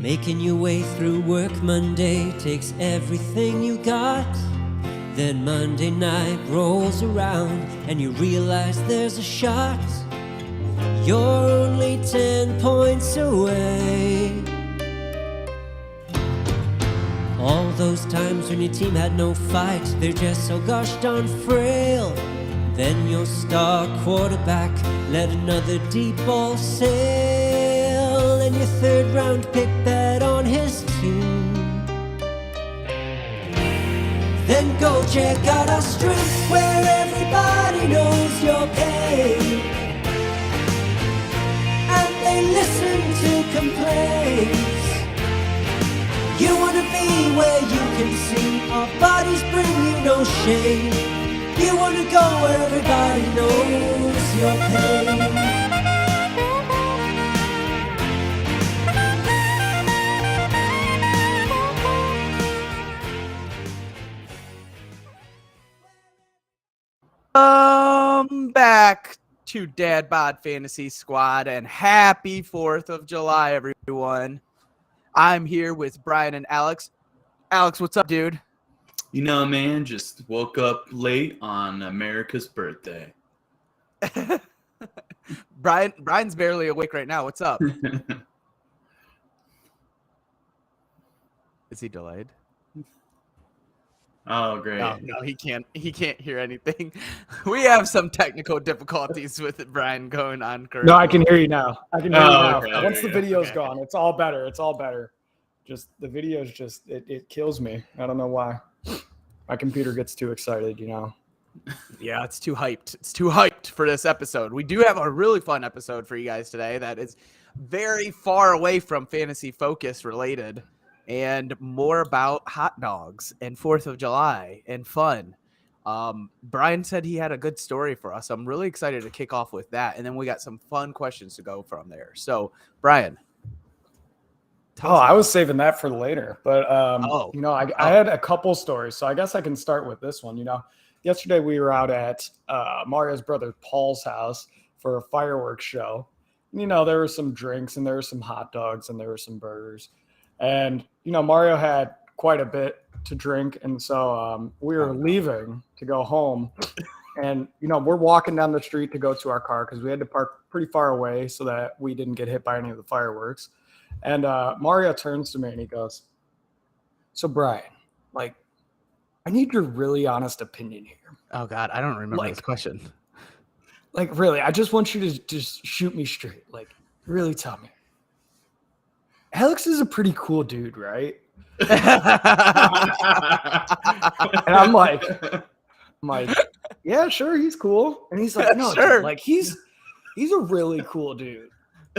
Making your way through work Monday takes everything you got. Then Monday night rolls around and you realize there's a shot. You're only 10 points away. All those times when your team had no fight, they're just so gosh darn frail. Then your star quarterback let another deep ball sail, and your third round pick bet on his team. Then go check out our strength where everybody knows your pain, and they listen to complaints. You wanna be where you can see our bodies bring you no shame. You wanna go where everybody knows your pain. Back to Dad Bod Fantasy Squad, and happy 4th of July, everyone. I'm here with Brian and Alex. Alex, what's up, dude? You know, man, just woke up late on America's birthday. Brian's barely awake right now. What's up? Is he delayed? Oh, great. No, he can't hear anything. We have some technical difficulties with Brian going on currently. No, I can hear you now. I can hear you now. Okay, Once the video's gone, it's all better. It's all better. Just the video's just it kills me. I don't know why. My computer gets too excited, you know. Yeah, it's too hyped. It's too hyped for this episode. We do have a really fun episode for you guys today that is very far away from fantasy focus related and more about hot dogs and 4th of July and fun. Brian said he had a good story for us. I'm really excited to kick off with that. And then we got some fun questions to go from there. So, Brian. I was saving that for later. But, you know, I had a couple stories. So I guess I can start with this one. You know, yesterday we were out at Mario's brother Paul's house for a fireworks show. You know, there were some drinks and there were some hot dogs and there were some burgers. And, you know, Mario had quite a bit to drink. And so we were leaving to go home. And, you know, we're walking down the street to go to our car because we had to park pretty far away so that we didn't get hit by any of the fireworks. And Mario turns to me and he goes, "So, Brian, like, I need your really honest opinion here." Oh, God, I don't remember this question. Like, really, I just want you to just shoot me straight. Like, really tell me. Alex is a pretty cool dude, right? And I'm like, yeah, sure, he's cool. And he's like, no, sure. Dude, like he's a really cool dude.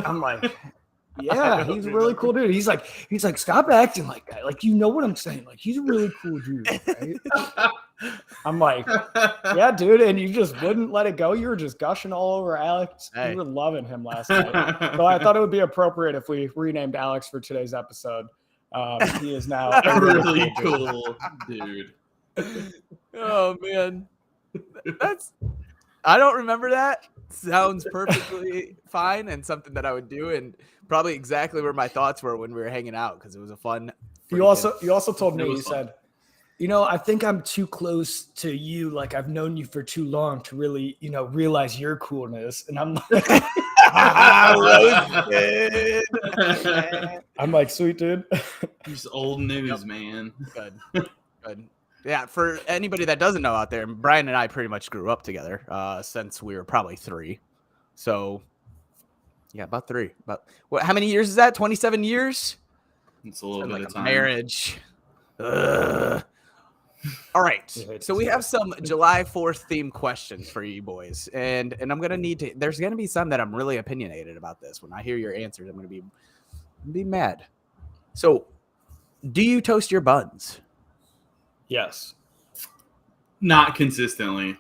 I'm like, yeah, he's a really cool dude. He's like, stop acting like that. Like, you know what I'm saying? Like, he's a really cool dude, right? I'm like, yeah, dude. And you just wouldn't let it go. You were just gushing all over Alex. Hey. You were loving him last night. So I thought it would be appropriate if we renamed Alex for today's episode. He is now a really cool dude. Oh, man. I don't remember that. Sounds perfectly fine and something that I would do, and probably exactly where my thoughts were when we were hanging out because it was a fun. You also told me, you said, you know, I think I'm too close to you. Like, I've known you for too long to really, you know, realize your coolness. And I'm like, I'm like, sweet dude. Just old news, man. Good. Yeah, for anybody that doesn't know out there, Brian and I pretty much grew up together since we were probably 3. So, yeah, about 3. About what? How many years is that? 27 years? It's a little bit of time. Marriage. Ugh. All right, so we have some July 4th themed questions for you boys, and I'm gonna need to. There's gonna be some that I'm really opinionated about this. When I hear your answers, I'm gonna be mad. So, do you toast your buns? Yes. Not consistently.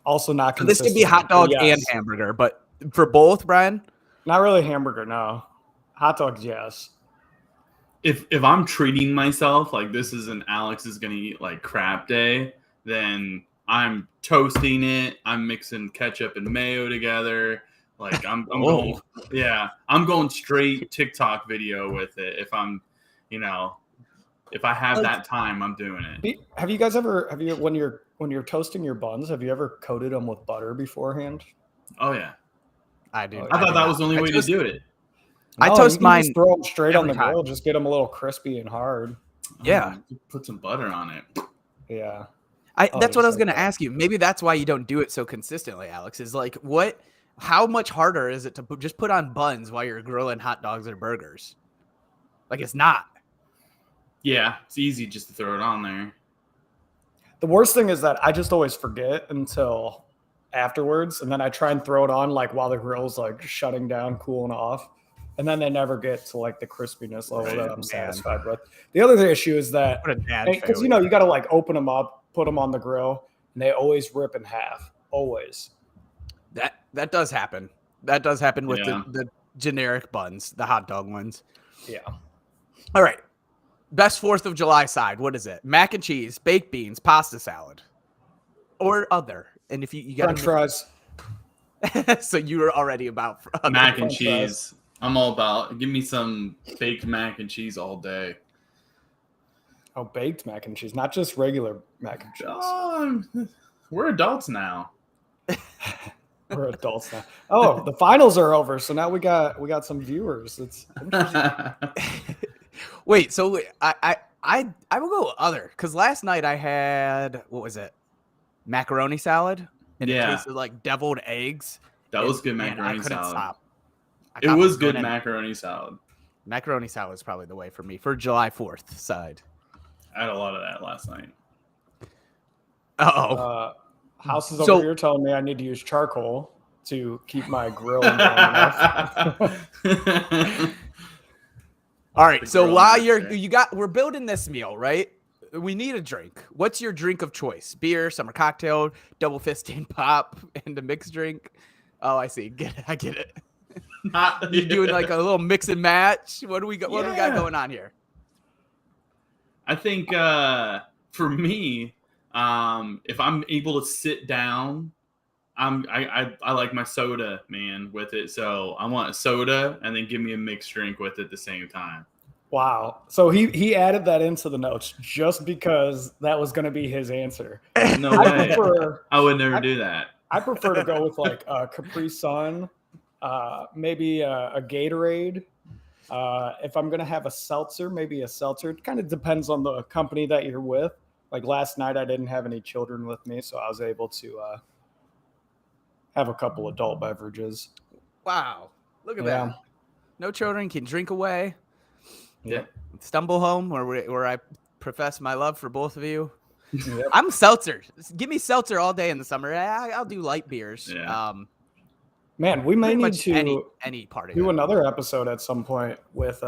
Also not consistently. This could be hot dog and hamburger, but for both, Brian? Not really hamburger, no. Hot dogs, yes. If I'm treating myself like this is an Alex is gonna eat like crap day, then I'm toasting it. I'm mixing ketchup and mayo together. Like I'm going, I'm going straight TikTok video with it. If I'm, if I have that time, I'm doing it. Have you guys ever when you're toasting your buns, have you ever coated them with butter beforehand? Oh yeah, I do. I thought that was the only way to do it. I toast mine. Just throw them straight on the grill. Just get them a little crispy and hard. Yeah, put some butter on it. Yeah. That's what I was going to ask you. Maybe that's why you don't do it so consistently, Alex. Is like how much harder is it to just put on buns while you're grilling hot dogs or burgers? Like it's not. Yeah, it's easy just to throw it on there. The worst thing is that I just always forget until afterwards, and then I try and throw it on like while the grill's like shutting down, cooling off, and then they never get to like the crispiness level that I'm satisfied with. The other issue is that because you got to like open them up, put them on the grill, and they always rip in half. Always. That does happen. That does happen with the generic buns, the hot dog ones. Yeah. All right. Best 4th of July side. What is it? Mac and cheese, baked beans, pasta salad, or other. And if you got French fries. So you were already about mac and cheese. Fries. I'm all about. Give me some baked mac and cheese all day. Oh, baked mac and cheese, not just regular mac and cheese. We're adults now. We're adults now. Oh, the finals are over, so now we got some viewers. It's interesting. Wait, so I will go other because last night I had what was it? Macaroni salad, and it tasted like deviled eggs. That was good macaroni salad. Stop. It was good macaroni salad. Macaroni salad is probably the way for me for July 4th side. I had a lot of that last night. House is over here telling me I need to use charcoal to keep my grill warm enough. All right, so while we're building this meal, right? We need a drink. What's your drink of choice? Beer, summer cocktail, double fisting pop, and a mixed drink. Oh, I see. I get it. You're doing like a little mix and match. What do we got? What do we got going on here? I think for me, if I'm able to sit down, I like my soda, man, with it. So I want a soda and then give me a mixed drink with it at the same time. Wow. So he added that into the notes just because that was going to be his answer. No way. I would never do that. I prefer to go with like a Capri Sun, maybe a Gatorade. If I'm going to have a seltzer, maybe a seltzer. It kind of depends on the company that you're with. Like last night, I didn't have any children with me, so I was able to have a couple adult beverages. Wow. Look at that. No children can drink away. Yeah. Stumble home where I profess my love for both of you. Yep. I'm seltzer. Give me seltzer all day in the summer. I'll do light beers. Yeah. Man, we may need to any part of do another episode at some point with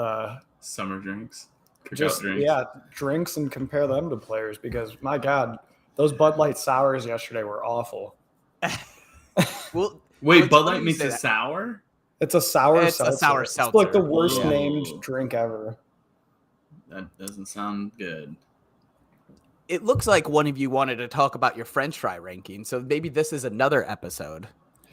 summer drinks. Just drinks and compare them to players because my God, those Bud Light sours yesterday were awful. Well, wait, Bud Light makes it sour? It's a sour seltzer. A sour seltzer. It's like the worst named drink ever. That doesn't sound good. It looks like one of you wanted to talk about your French fry ranking, so maybe this is another episode.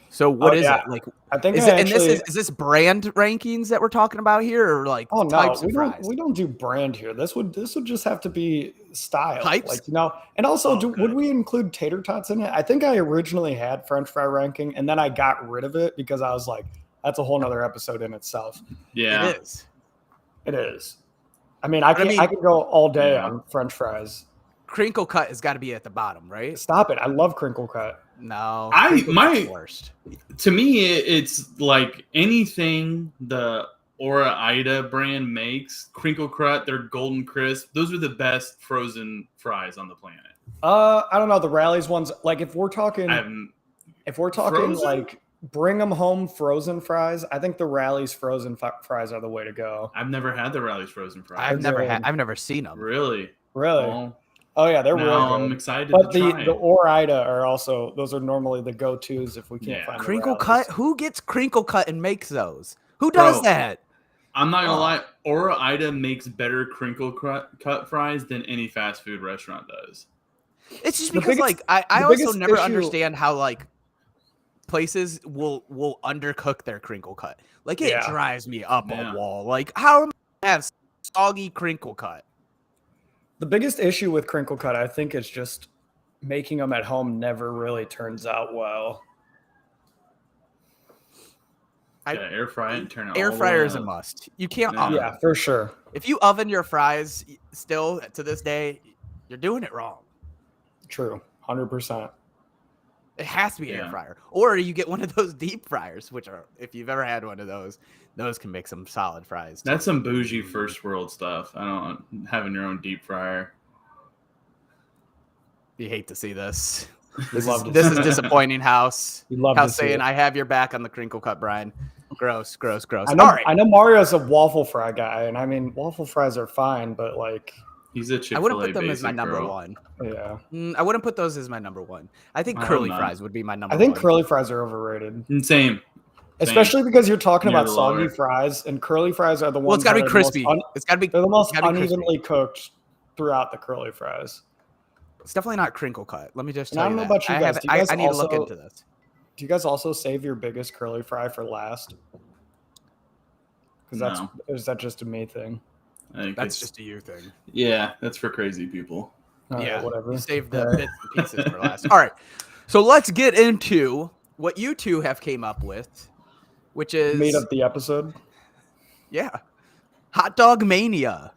So what is it? Like I think is this brand rankings that we're talking about here, or like types of fries? We don't do brand here. This would just have to be style. Types? Like and also would we include tater tots in it? I think I originally had French fry ranking and then I got rid of it because I was like, that's a whole nother episode in itself. Yeah. It is. I mean, I could go all day on French fries. Crinkle cut has got to be at the bottom, right? Stop it. I love crinkle cut. No, worst. To me, it's like anything the Ora Ida brand makes. Crinkle cut, their golden crisp. Those are the best frozen fries on the planet. I don't know the Rally's ones. Like if we're talking frozen? Like bring them home frozen fries, I think the Rally's frozen fries are the way to go. I've never had the Rally's frozen fries. I've never seen them. Really? Oh yeah, they're real good. I'm excited but to try the Ore-Ida are also, those are normally the go-tos if we can't find crinkle cut. Who gets crinkle cut and makes those? Who does that? I'm not gonna lie, Ore-Ida makes better crinkle cut fries than any fast food restaurant does. It's just because I also never understand how like places will undercook their crinkle cut. Like it drives me up a wall. Like how am I have soggy crinkle cut? The biggest issue with crinkle cut, I think, is just making them at home never really turns out well. Air fry it and turn it. Air fryer is a must. You can't oven. Yeah, for sure. If you oven your fries still to this day, you're doing it wrong. True. 100%. It has to be air fryer. Or you get one of those deep fryers, which are, if you've ever had one of those can make some solid fries. That's some bougie first world stuff. I don't having your own deep fryer. You hate to see this. This is disappointing, House. House saying, I have your back on the crinkle cut, Brian. Gross. I know Mario's a waffle fry guy, and I mean, waffle fries are fine, but like... He's a Chick-fil-A I wouldn't put them as my number one. Yeah. I wouldn't put those as my number one. I think curly fries would be my number one. I think curly fries are overrated. Same. Especially because you're talking about soggy fries, and curly fries are the ones. Well, it's got to be crispy. It's got to be. They're the most unevenly cooked throughout the curly fries. It's definitely not crinkle cut. Let me just tell you. I don't know about you guys. I need to look into this. Do you guys also save your biggest curly fry for last? Because is that just a me thing? I think that's just a you thing. Yeah, that's for crazy people. Right, whatever. You save the bits and pieces for last. All right, so let's get into what you two have came up with, which is made up the episode. Yeah, Hot Dog Mania,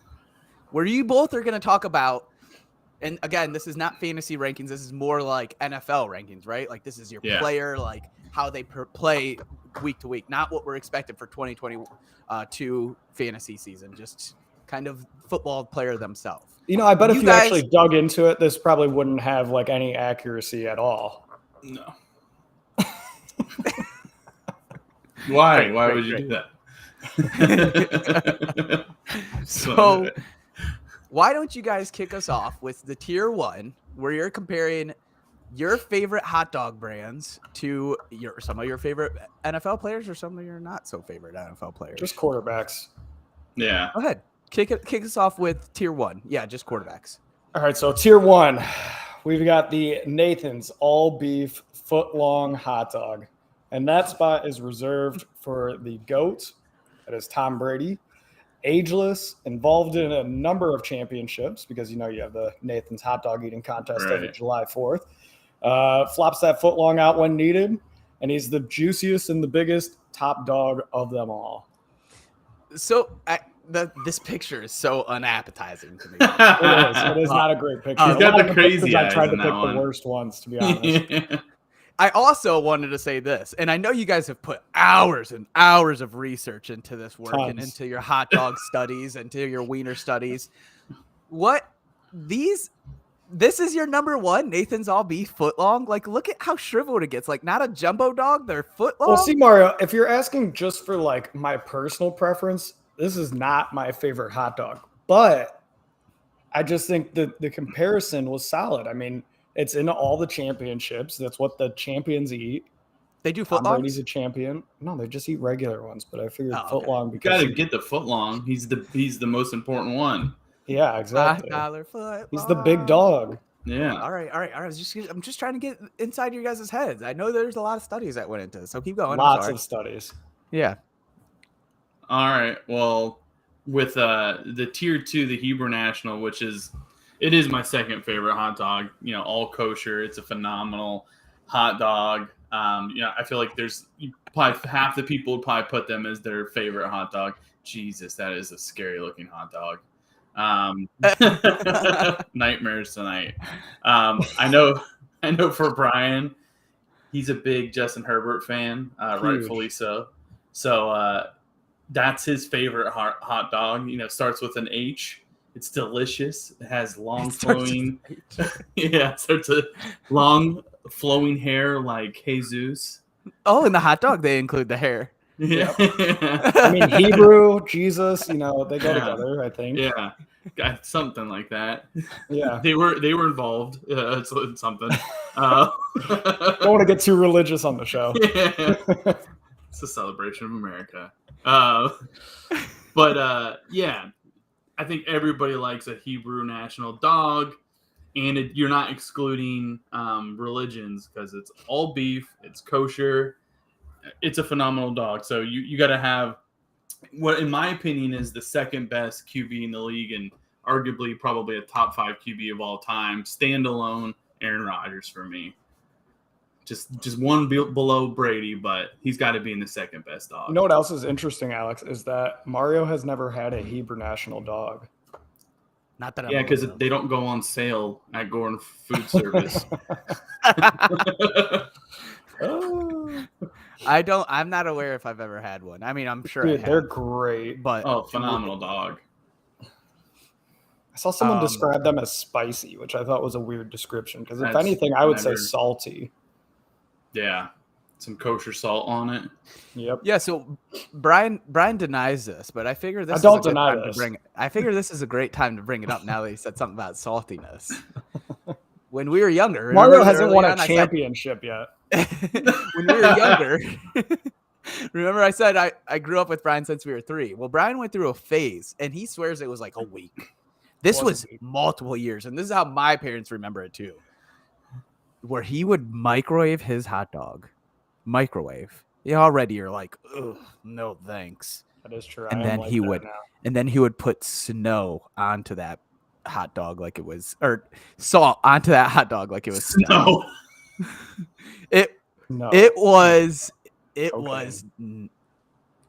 where you both are going to talk about. And again, this is not fantasy rankings. This is more like NFL rankings, right? Like this is your player, like how they play week to week, not what we're expected for 2022 fantasy season. Just kind of football player themselves. You know, I bet if you actually dug into it, this probably wouldn't have like any accuracy at all. No. Why? Why would you do that? So why don't you guys kick us off with the tier 1, where you're comparing your favorite hot dog brands to some of your favorite NFL players or some of your not so favorite NFL players? Just quarterbacks. Yeah. Go ahead. Kick us off with tier 1. Yeah, just quarterbacks. All right, so tier 1, we've got the Nathan's all beef foot long hot dog. And that spot is reserved for the GOAT. That is Tom Brady. Ageless, involved in a number of championships because, you know, you have the Nathan's hot dog eating contest every July 4th. Flops that foot long out when needed. And he's the juiciest and the biggest top dog of them all. So this picture is so unappetizing to me. It is not a great picture. He's got the crazy eyes. I tried to pick the worst ones, to be honest. I also wanted to say this, and I know you guys have put hours and hours of research into this work and into your hot dog studies and to your wiener studies. This is your number 1, Nathan's all beef foot long? Like, look at how shriveled it gets. Like, not a jumbo dog, they're foot long. Well, see, Mario, if you're asking just for like my personal preference, this is not my favorite hot dog, but I just think the comparison was solid. I mean, it's in all the championships. That's what the champions eat. They do foot long. Brady's a champion. No, they just eat regular ones. But I figured foot long because you got to get the foot long. He's the most important one. Yeah, exactly. Foot He's the big dog. Yeah. All right. I'm just trying to get inside your guys' heads. I know there's a lot of studies that went into this, so keep going. Lots of studies. Yeah. All right. Well, with the tier 2, the Hebrew National, which is my second favorite hot dog. You know, all kosher. It's a phenomenal hot dog. I feel like probably half the people would probably put them as their favorite hot dog. Jesus, that is a scary looking hot dog. Nightmares tonight. I know for Brian, he's a big Justin Herbert fan, rightfully so. So that's his favorite hot dog. You know, starts with an H. It's delicious. It has long flowing. Starts a long flowing hair like Jesus. Oh, in the hot dog they include the hair. Yeah. I mean, Hebrew, Jesus, you know, they go together, I think. Yeah. Something like that. Yeah. They were involved. It's something. Don't want to get too religious on the show. Yeah. It's a celebration of America. But I think everybody likes a Hebrew National dog. and you're not excluding religions because it's all beef, it's kosher, it's a phenomenal dog. So you got to have what, in my opinion, is the second best QB in the league and arguably probably a top 5 QB of all time. Standalone Aaron Rodgers for me. Just one below Brady, but he's got to be in the second best dog. You know what else is interesting, Alex, is that Mario has never had a Hebrew national dog. Not that because they don't go on sale at Gordon Food Service. I'm not aware if I've ever had one. I mean, I'm sure Dude, they're great. But phenomenal dog. I saw someone describe them as spicy, which I thought was a weird description. Because if anything, I would say salty. Yeah, some kosher salt on it. Yep. Yeah. So Brian denies this, but I figure this. I figure this is a great time to bring it up now that he said something about saltiness. When we were younger, Mario hasn't won a championship yet. When we were younger, remember I said I grew up with Brian since we were 3. Well, Brian went through a phase, and he swears it was like a week. This was multiple years, and this is how my parents remember it too. Where he would microwave his hot dog. Microwave. Yeah, already you're like, ugh, no thanks. That is true. And then he would put snow onto that hot dog like it was, or salt onto that hot dog like it was snow. It was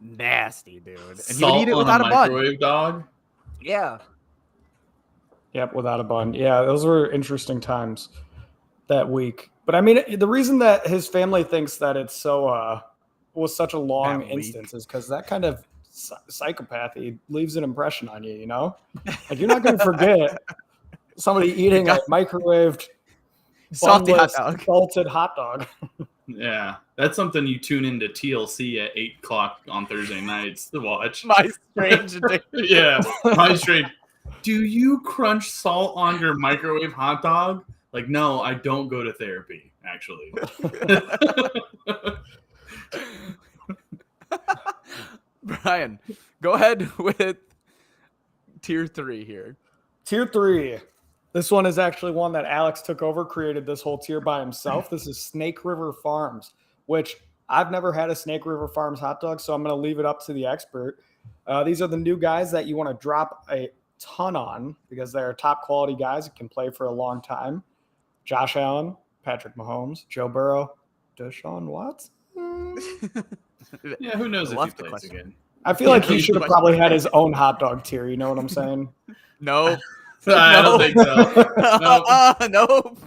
nasty, dude. And salt he would eat it without a microwave bun. Dog. Yeah. Yep, without a bun. Yeah, those were interesting times that week. But I mean, the reason that his family thinks that it's so was such a long instance is because that kind of psychopathy leaves an impression on you, you know? Like, you're not going to forget somebody eating a microwaved salted hot dog. Yeah, that's something you tune into TLC at 8:00 on Thursday nights to watch. My Strange Addiction. Yeah, My Strange. Do you crunch salt on your microwave hot dog? Like, no, I don't go to therapy, actually. Brian, go ahead with tier 3 here. Tier 3. This one is actually one that Alex took over, created this whole tier by himself. This is Snake River Farms, which I've never had a Snake River Farms hot dog, so I'm going to leave it up to the expert. These are the new guys that you want to drop a ton on because they're top quality guys that can play for a long time. Josh Allen, Patrick Mahomes, Joe Burrow, Deshaun Watson. Yeah, who knows if he plays again. I feel like he should have probably had his own hot dog tier. You know what I'm saying? No. I don't think so. Nope.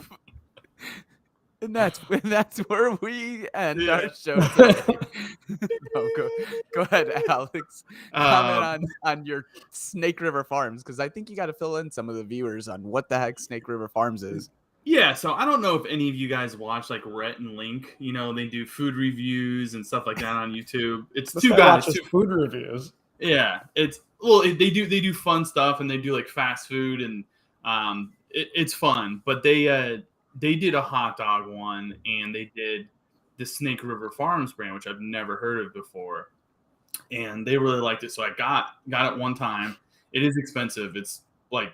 And that's where we end our show today. No, go ahead, Alex. Comment on your Snake River Farms, because I think you got to fill in some of the viewers on what the heck Snake River Farms is. Yeah, so I don't know if any of you guys watch like Rhett and Link. You know, they do food reviews and stuff like that on YouTube. It's this 2 guys. Food reviews. Yeah, they do fun stuff and they do like fast food and it's fun. But they did a hot dog one and they did the Snake River Farms brand, which I've never heard of before, and they really liked it. So I got it one time. It is expensive. It's like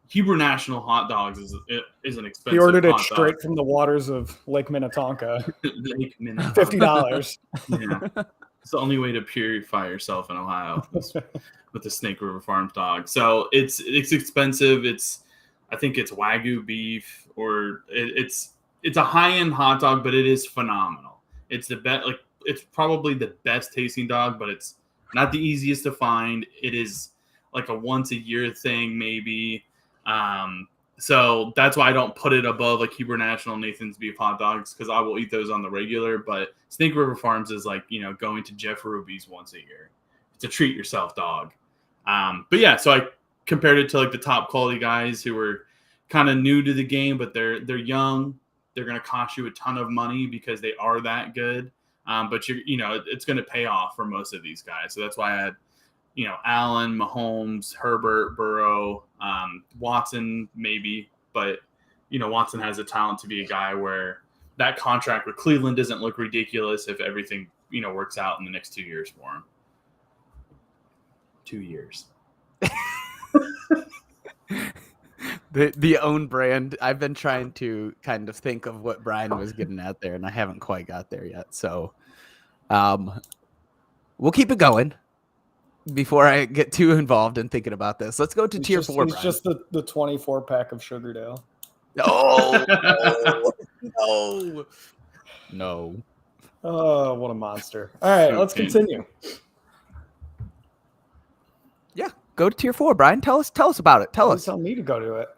Hebrew National hot dogs is an expensive. He ordered it straight from the waters of Lake Minnetonka. Lake Minnetonka. $50. Yeah, it's the only way to purify yourself in Ohio with the Snake River Farms dog. So it's expensive. I think it's Wagyu beef, or it's a high-end hot dog, but it is phenomenal. It's the best. Like, it's probably the best tasting dog, but it's not the easiest to find. It is like a once a year thing, maybe. So that's why I don't put it above like Hebrew National Nathan's beef hot dogs, because I will eat those on the regular. But Snake River Farms is like, you know, going to Jeff Ruby's once a year. It's a treat yourself dog. But yeah, so I compared it to like the top quality guys who were kind of new to the game, but they're young. They're going to cost you a ton of money because they are that good. But it's going to pay off for most of these guys. So that's why I had, you know, Allen, Mahomes, Herbert, Burrow, Watson, maybe. But, you know, Watson has the talent to be a guy where that contract with Cleveland doesn't look ridiculous if everything, you know, works out in the next 2 years for him. 2 years. The own brand. I've been trying to kind of think of what Brian was getting at there, and I haven't quite got there yet. So, we'll keep it going before I get too involved in thinking about this. Let's go to tier 4. It's just the 24 pack of Sugardale. No, no. Oh, what a monster! All right, let's continue. Yeah, go to tier 4, Brian. Tell us about it. Tell us. Tell me to go to it.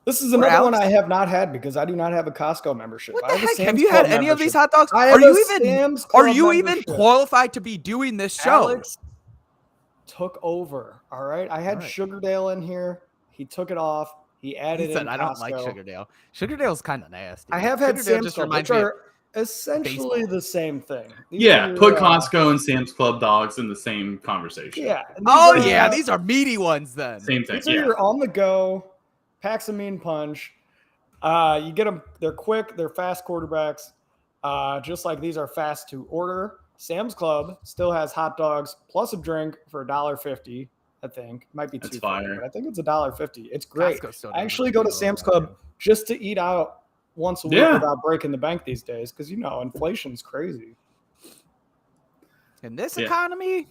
This is another one I have not had because I do not have a Costco membership. What the heck? Have you had any of these hot dogs? Are you even qualified to be doing this show? Alex took over. All right. I had Sugardale in here. He took it off. He added in Costco. I don't like Sugardale. Sugardale's kind of nasty. I have had Sam's Club, which are essentially the same thing. Put Costco and Sam's Club dogs in the same conversation. Yeah. These are meaty ones then. Same thing. These are your on the go. Packs a mean punch. You get them. They're quick. They're fast quarterbacks. Just like these are fast to order. Sam's Club still has hot dogs plus a drink for $1.50. I think might be $2.50, but I think it's $1.50. It's great. I actually go to Sam's Club just to eat out once a week without breaking the bank these days because inflation's crazy. In this economy.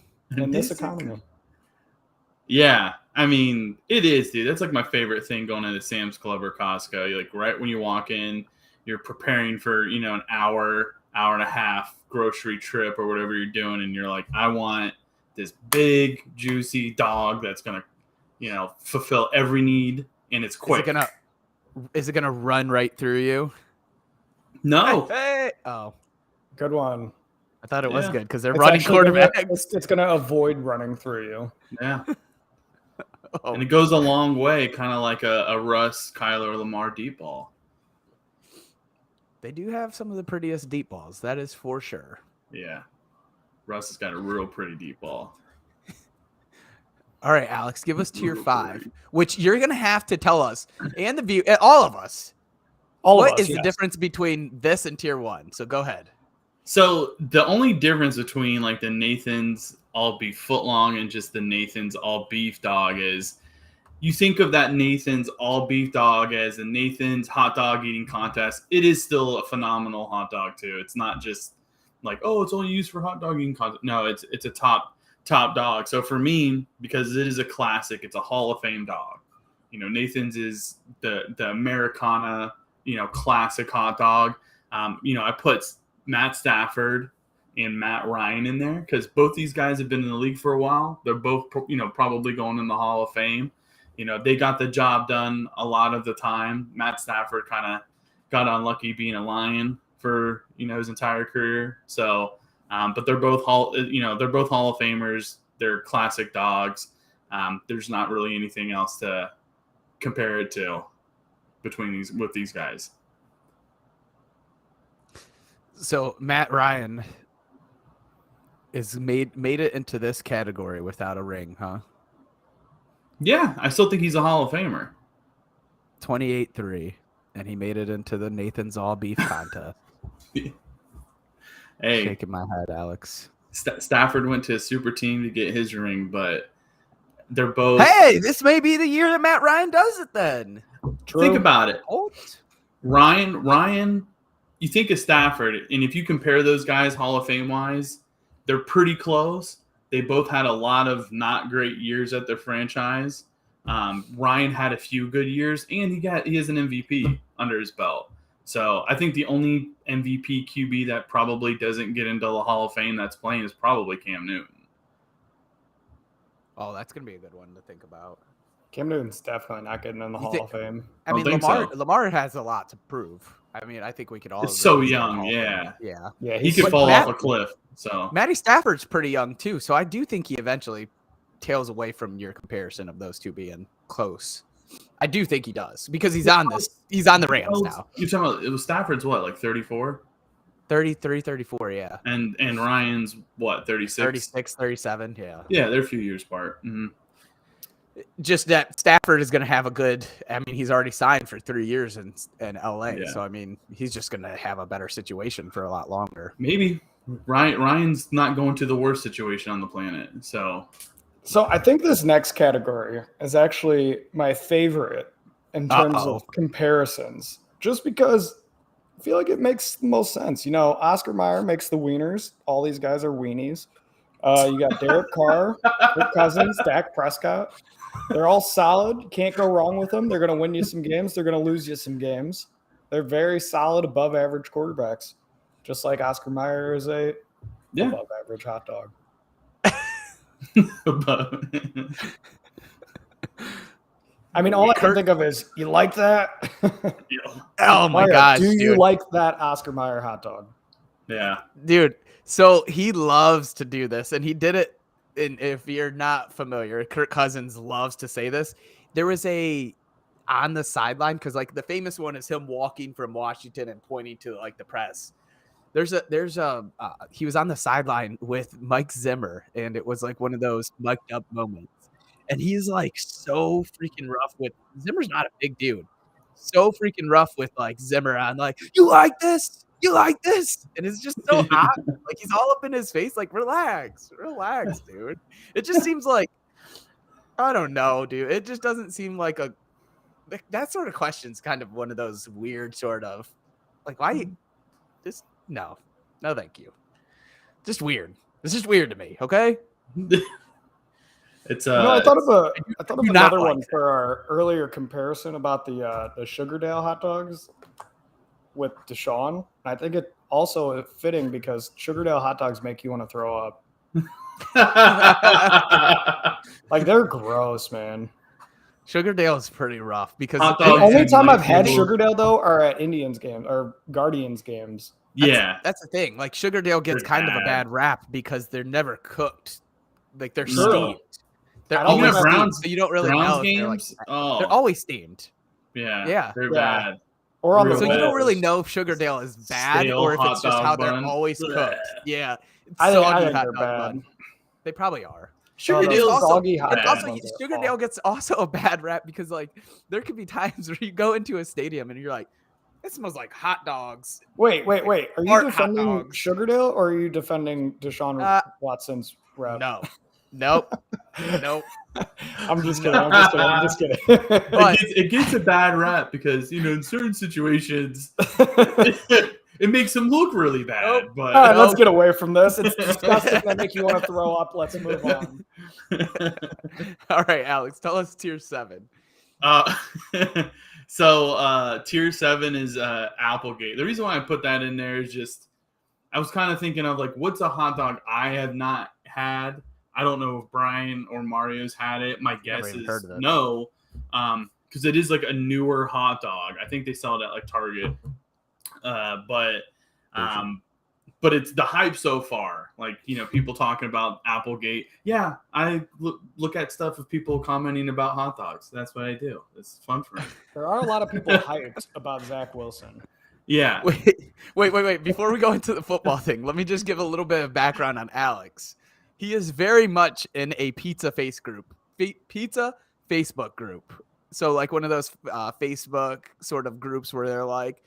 Yeah, I mean, it is, dude. That's like my favorite thing going into Sam's Club or Costco. You're like right when you walk in, you're preparing for, an hour and a half grocery trip or whatever you're doing. And you're like, I want this big, juicy dog that's going to, fulfill every need. And it's quick. Is it going to run right through you? No. Hey. Oh, good one. I thought it was good because they're running quarterbacks. It's going to avoid running through you. Yeah. And it goes a long way, kind of like a Russ, Kyler, Lamar deep ball. They do have some of the prettiest deep balls. That is for sure. Yeah. Russ has got a real pretty deep ball. All right, Alex, give us tier 5, which you're going to have to tell us and all of us. What is the difference between this and tier 1? So go ahead. So the only difference between like the Nathan's all beef footlong and just the Nathan's all beef dog is you think of that Nathan's all beef dog as a Nathan's hot dog eating contest. It is still a phenomenal hot dog too. It's not just like, oh, it's only used for hot dog eating contest. No, it's a top dog. So for me, because it is a classic, it's a Hall of Fame dog. Nathan's is the Americana, classic hot dog. I put Matt Stafford and Matt Ryan in there because both these guys have been in the league for a while. They're both, probably going in the Hall of Fame. They got the job done a lot of the time. Matt Stafford kind of got unlucky being a Lion for, his entire career. So, but they're both Hall of Famers. They're classic dogs. There's not really anything else to compare it to with these guys. So Matt Ryan is made it into this category without a ring, huh? Yeah, I still think he's a Hall of Famer. 28-3, and he made it into the Nathan's All Beef contest. Hey, shaking my head, Alex. Stafford went to a super team to get his ring, but they're both. Hey, this may be the year that Matt Ryan does it. Then think about it. Ryan. You think of Stafford, and if you compare those guys Hall of Fame wise, they're pretty close. They both had a lot of not great years at their franchise. Ryan had a few good years, and he has an MVP under his belt. So I think the only MVP QB that probably doesn't get into the Hall of Fame that's playing is probably Cam Newton. Oh, that's going to be a good one to think about. Cam Newton's definitely not getting in the Hall of Fame. I mean, Lamar has a lot to prove. I mean, I think we could all. It's so young, yeah. He could fall off a cliff. So Matty Stafford's pretty young too, so I do think he eventually tails away from your comparison of those two being close. I do think he does because he's on the Rams now. You're talking about it was Stafford's what, like 34? 33, 34, yeah. And Ryan's what, 36? 36, 37, yeah. Yeah, they're a few years apart. Mm-hmm. Just that Stafford is going to have a good. I mean, he's already signed for 3 years in LA, so I mean, he's just going to have a better situation for a lot longer. Maybe Ryan's not going to the worst situation on the planet. So I think this next category is actually my favorite in terms of comparisons, just because I feel like it makes the most sense. You know, Oscar Mayer makes the wieners. All these guys are weenies. You got Derek Carr, Kirk Cousins, Dak Prescott. They're all solid. Can't go wrong with them. They're going to win you some games. They're going to lose you some games. They're very solid, above average quarterbacks, just like Oscar Mayer is a above average hot dog. I mean, all I can think of is, you like that? Oh my gosh, do you dude. like that Oscar Mayer hot dog? Yeah, dude. So he loves to do this, and he did it. And if you're not familiar, Kirk Cousins loves to say this. There was on the sideline, because like the famous one is him walking from Washington and pointing to like the press. He was on the sideline with Mike Zimmer, and it was like one of those mic'd up moments. And he's like so freaking rough with Zimmer's not a big dude. So freaking rough with like Zimmer on like, you like this? You like this? And it's just so odd. Like he's all up in his face, like, relax, dude. It just seems like, I don't know, dude. It just doesn't seem like that sort of question's kind of one of those weird sort of like, why just no, thank you. Just weird. It's just weird to me. Okay. It's I thought of another one like for our earlier comparison about the Sugardale hot dogs with Deshaun. I think it also fitting because Sugardale hot dogs make you want to throw up. Like, they're gross, man. Sugardale is pretty rough because Hot The dogs only and, time like, I've had people- Sugardale though are at Indians games or Guardians games. that's the thing. Like Sugardale gets They're kind of a bad. bad rap because they're never cooked. Like they're Sure. steamed. They're I don't always think steamed, so you don't really Browns know. If they're, like, games. Oh, they're always steamed. yeah, they're Yeah. bad. Or on Real the So you don't rolls. really know if Sugardale is bad Stale or if hot it's just dog how bun. they're always Blech. cooked. Yeah, I soggy think hot they're dog bad. bun. They probably are. No, those Sugardale's also, soggy hot and dog also buns are Sugardale awful. gets also a bad rap because like there could be times where you go into a stadium and you're like, it smells like hot dogs. Wait. Are you Fart hot defending dogs. Sugardale or are you defending Deshaun Watson's rep? No, nope. I'm just kidding. But It gets a bad rap because in certain situations it makes them look really bad. Nope. But All right, let's get away from this. It's disgusting. That make you want to throw up. Let's move on. all right, Alex, tell us tier 7. So tier 7 is Applegate. The reason why I put that in there is just I was kind of thinking of like, what's a hot dog I have not had? I don't know if Brian or Mario's had it. My guess even is heard of it. no, because it is like a newer hot dog. I think they sell it at like Target, but it's the hype so far. Like people talking about Applegate. Yeah, I look at stuff of people commenting about hot dogs. That's what I do. It's fun for me. There are a lot of people hyped about Zach Wilson. Yeah. Wait. Before we go into the football thing, let me just give a little bit of background on Alex. He is very much in a pizza Facebook group. So like one of those Facebook sort of groups where they're like,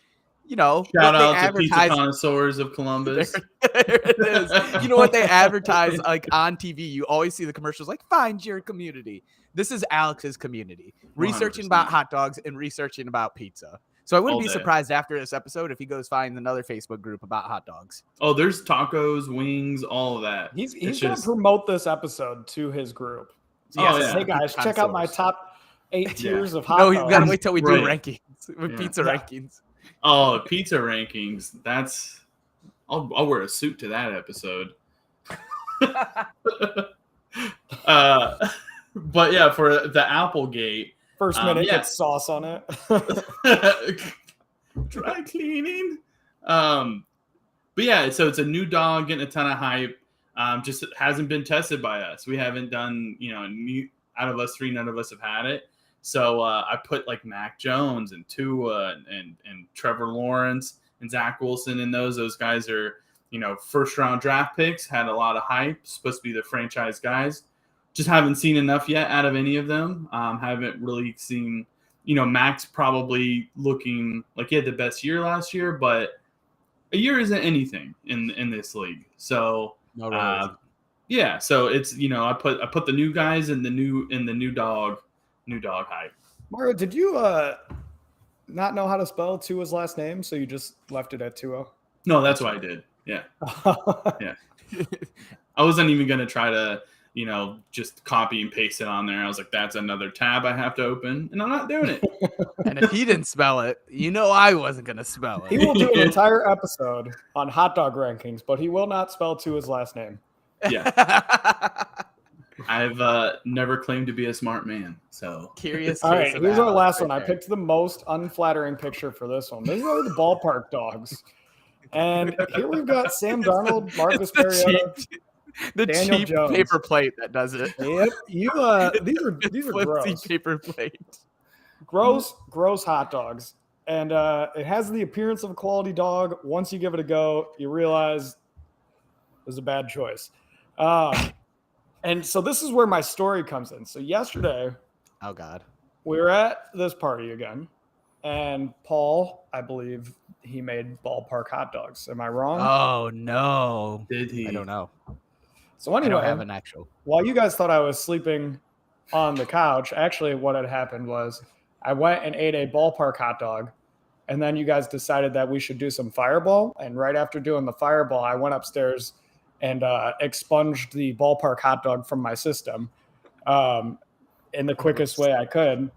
Shout out to pizza connoisseurs of Columbus. There it is. You know what they advertise like on TV? You always see the commercials like, find your community. This is Alex's community. Researching 100%. about hot dogs and researching about pizza. So I wouldn't All be day. surprised after this episode if he goes find another Facebook group about hot dogs. Oh, there's tacos, wings, all of that. He's It's going to just- promote this episode to his group. So Oh, he says, yeah. hey guys, check out my top 8 tiers of hot No, dogs. you've got to wait till we do Right. rankings with pizza Yeah. rankings. Oh, pizza rankings. I'll wear a suit to that episode. But yeah, for the Applegate, First minute, yeah. gets sauce on it. dry cleaning. But yeah, so it's a new dog getting a ton of hype. Just hasn't been tested by us. We haven't done, out of us 3, none of us have had it. So I put like Mac Jones and Tua and Trevor Lawrence and Zach Wilson in those. Those guys are, first round draft picks, had a lot of hype, supposed to be the franchise guys. Just haven't seen enough yet out of any of them. Haven't really seen, Mac's probably looking like he had the best year last year, but a year isn't anything in this league. So No, really. yeah, so it's I put the new guys and the new dog hype. Mario, did you not know how to spell Tua's last name, so you just left it at 2-0? No, that's what I did. Yeah. Yeah. I wasn't even going to try to, just copy and paste it on there. I was like, that's another tab I have to open, and I'm not doing it. And if he didn't spell it, I wasn't going to spell it. He will do an entire episode on hot dog rankings, but he will not spell Tua's last name. Yeah. I've never claimed to be a smart man, so. Curious. All right, here's our last one. I picked the most unflattering picture for this one. These are the Ballpark dogs. And here we've got Sam Darnold, Marcus Mariota, the Daniel cheap Jones. paper plate that does it. Yep. These are gross. Paper plate. Gross hot dogs. And it has the appearance of a quality dog. Once you give it a go, you realize it was a bad choice. And so this is where my story comes in. So yesterday, oh God, we were at this party again, and Paul, I believe he made Ballpark hot dogs. Am I wrong? Oh no, did he? I don't know. So anyway, I don't have an actual. While you guys thought I was sleeping on the couch, actually what had happened was I went and ate a Ballpark hot dog, and then you guys decided that we should do some Fireball. And right after doing the Fireball, I went upstairs and expunged the Ballpark hot dog from my system in the quickest way I could.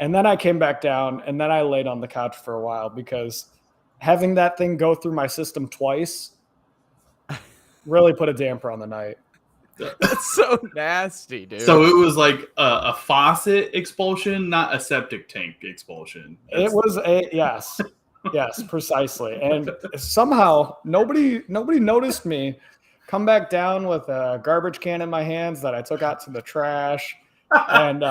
And then I came back down, and then I laid on the couch for a while because having that thing go through my system twice really put a damper on the night. That's so nasty, dude. So it was like a faucet expulsion, not a septic tank expulsion. It was yes, precisely. And somehow nobody noticed me come back down with a garbage can in my hands that I took out to the trash and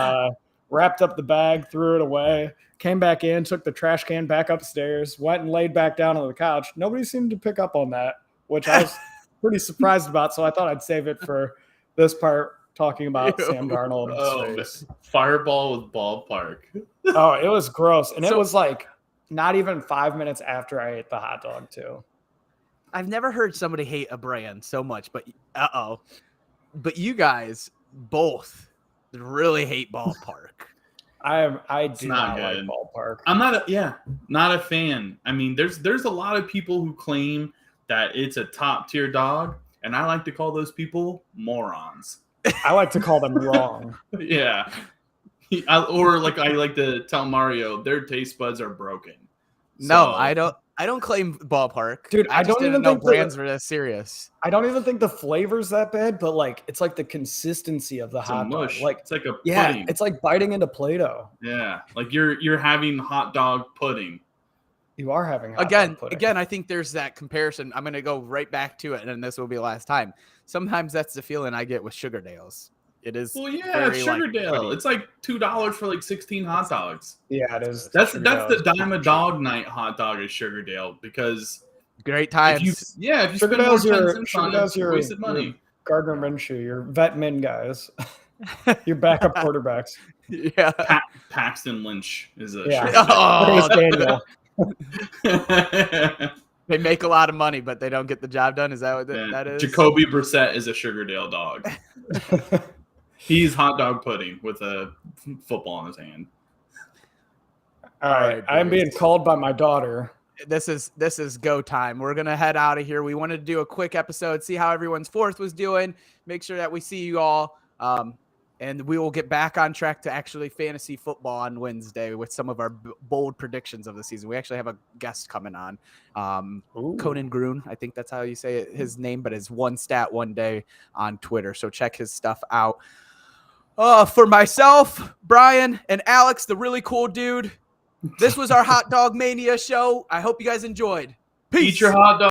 wrapped up the bag, threw it away, came back in, took the trash can back upstairs, went and laid back down on the couch. Nobody seemed to pick up on that, which I was pretty surprised about. So I thought I'd save it for this part, talking about Sam Darnold. Fireball with Ballpark. Oh, it was gross. And it was like not even 5 minutes after I ate the hot dog too. I've never heard somebody hate a brand so much, but but you guys both really hate Ballpark. I do not like Ballpark. I'm not a fan. I mean, there's a lot of people who claim that it's a top tier dog, and I like to call those people morons. I like to call them wrong. Yeah. I like to tell Mario their taste buds are broken. No, I don't claim Ballpark. Dude, I don't even think brands are this serious. I don't even think the flavor's that bad, but like it's like the consistency of the hot dog. Like it's like a pudding. It's like biting into Play-Doh. Yeah, like you're having hot dog pudding. You are having hot dog pudding. Again, I think there's that comparison. I'm going to go right back to it, and this will be the last time. Sometimes that's the feeling I get with Sugardales. It is. Well, yeah, it's Sugardale. It's like $2 for like 16 hot dogs. Yeah, it is. That's the dime a dog night hot dog is Sugardale because great times. If you spend more 10 cents on it, your wasted money. Gardner Minshew, your vet min guys, your backup quarterbacks. Yeah, Paxton Lynch is a Daniel. They make a lot of money, but they don't get the job done. Is that what that is? Jacoby Brissett is a Sugardale dog. He's hot dog pudding with a football in his hand. All right, I'm being called by my daughter. This is go time. We're gonna head out of here. We wanted to do a quick episode, see how everyone's fourth was doing, make sure that we see you all, and we will get back on track to actually fantasy football on Wednesday with some of our bold predictions of the season. We actually have a guest coming on, Conan Grun. I think that's how you say his name, but it's one stat one day on Twitter. So check his stuff out. For myself, Brian, and Alex, the really cool dude, this was our Hot Dog Mania show. I hope you guys enjoyed. Peace. Eat your hot dog.